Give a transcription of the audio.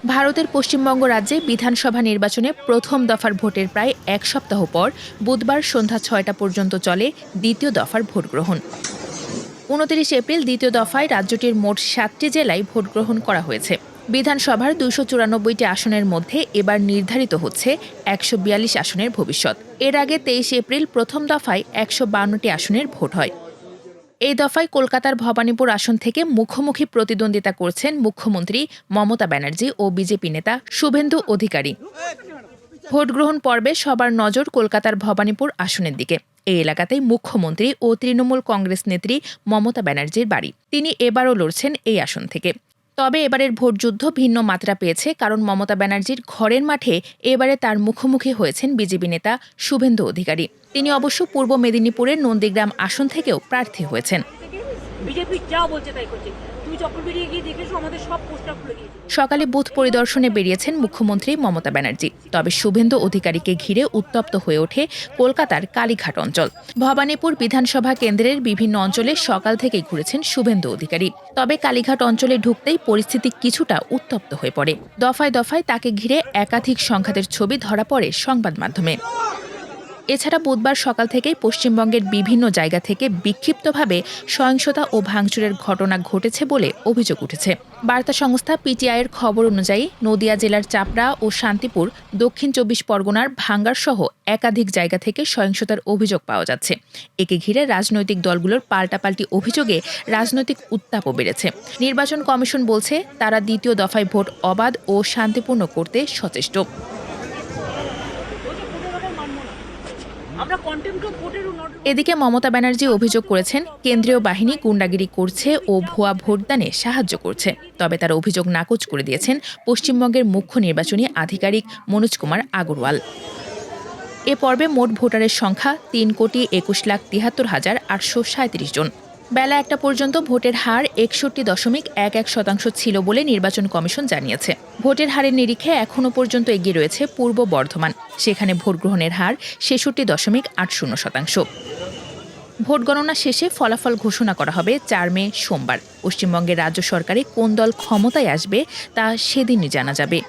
ভারতের পশ্চিমবঙ্গ রাজ্যে বিধানসভা নির্বাচনে প্রথম দফার ভোটের প্রায় এক সপ্তাহ পর বুধবার সন্ধ্যা ৬টা পর্যন্ত চলে দ্বিতীয় দফার ভোট গ্রহণ। ২৯ এপ্রিল দ্বিতীয় দফায় রাজ্যটির মোট ৭টি জেলায় ভোট গ্রহণ করা হয়েছে। বিধানসভার ২৯৪টি আসনের মধ্যে এবার নির্ধারিত হচ্ছে ১৪২ আসনের ভবিষ্যৎ। এর আগে ২৩ এপ্রিল প্রথম দফায় ১৫২টি আসনের ভোট হয়। এই দফায় কলকাতার ভবানীপুর আসন থেকে মুখোমুখি প্রতিদ্বন্দ্বিতা করছেন মুখ্যমন্ত্রী মমতা ব্যানার্জি ও বিজেপি নেতা শুভেন্দু অধিকারী। ভোট গ্রহণ পর্বে সবার নজর কলকাতার ভবানীপুর আসনের দিকে। এই এলাকাতেই মুখ্যমন্ত্রী ও তৃণমূল কংগ্রেস নেত্রী মমতা ব্যানার্জির বাড়ি। তিনি এবারও লড়ছেন এই আসন থেকে। তবে এবারের ভোটযুদ্ধ ভিন্ন মাত্রা পেয়েছে, কারণ মমতা ব্যানার্জির ঘরের মাঠে এবারে তার মুখোমুখি হয়েছেন বিজেপি নেতা শুভেন্দু অধিকারী। তিনি অবশ্য পূর্ব মেদিনীপুরের নন্দীগ্রাম আসন থেকেও প্রার্থী হয়েছেন। সকালে বুথ পরিদর্শনে বেরিয়েছেন মুখ্যমন্ত্রী মমতা ব্যানার্জি। তবে শুভেন্দু অধিকারীকে ঘিরে উত্তপ্ত হয়ে ওঠে কলকাতার কালীঘাট অঞ্চল। ভবানীপুর বিধানসভা কেন্দ্রের বিভিন্ন অঞ্চলে সকাল থেকেই ঘুরেছেন শুভেন্দু অধিকারী। তবে কালীঘাট অঞ্চলে ঢুকতেই পরিস্থিতি কিছুটা উত্তপ্ত হয়ে পড়ে। দফায় দফায় তাকে ঘিরে একাধিক সংঘাতের ছবি ধরা পড়ে সংবাদ মাধ্যমে। এছাড়া বুধবার সকাল থেকেই পশ্চিমবঙ্গের বিভিন্ন জায়গা থেকে বিক্ষিপ্তভাবে সহিংসতা ও ভাঙচুরের ঘটনা ঘটেছে বলে অভিযোগ উঠেছে। বার্তা সংস্থা পিটিআইয়ের খবর অনুযায়ী নদিয়া জেলার চাপড়া ও শান্তিপুর, দক্ষিণ ২৪ পরগনার ভাঙ্গার সহ একাধিক জায়গা থেকে সহিংসতার অভিযোগ পাওয়া যাচ্ছে। একে ঘিরে রাজনৈতিক দলগুলোর পাল্টাপাল্টি অভিযোগে রাজনৈতিক উত্তাপও বেড়েছে। নির্বাচন কমিশন বলছে তারা দ্বিতীয় দফায় ভোট অবাধ ও শান্তিপূর্ণ করতে সচেষ্ট। এদিকে মমতা ব্যানার্জি অভিযোগ করেছেন কেন্দ্রীয় বাহিনী গুন্ডাগিরি করছে ও ভুয়া ভোটদানে সাহায্য করছে। তবে তার অভিযোগ নাকচ করে দিয়েছেন পশ্চিমবঙ্গের মুখ্য নির্বাচনী আধিকারিক মনোজ কুমার আগরওয়াল। এ পর্বে মোট ভোটারের সংখ্যা ৩,২১,৭৩,৮৩৭ জন। বেলা ১টা পর্যন্ত ভোটের হার ৬১.১১% ছিল বলে নির্বাচন কমিশন জানিয়েছে। ভোটের হারের নিরিখে এখনও পর্যন্ত এগিয়ে রয়েছে পূর্ব বর্ধমান। সেখানে ভোট গ্রহণের হার ৬৬.৮০%। ভোট গণনা শেষে ফলাফল ঘোষণা করা হবে ৪ মে সোমবার। পশ্চিমবঙ্গের রাজ্য সরকারে কোন দল ক্ষমতায় আসবে তা সেদিনই জানা যাবে।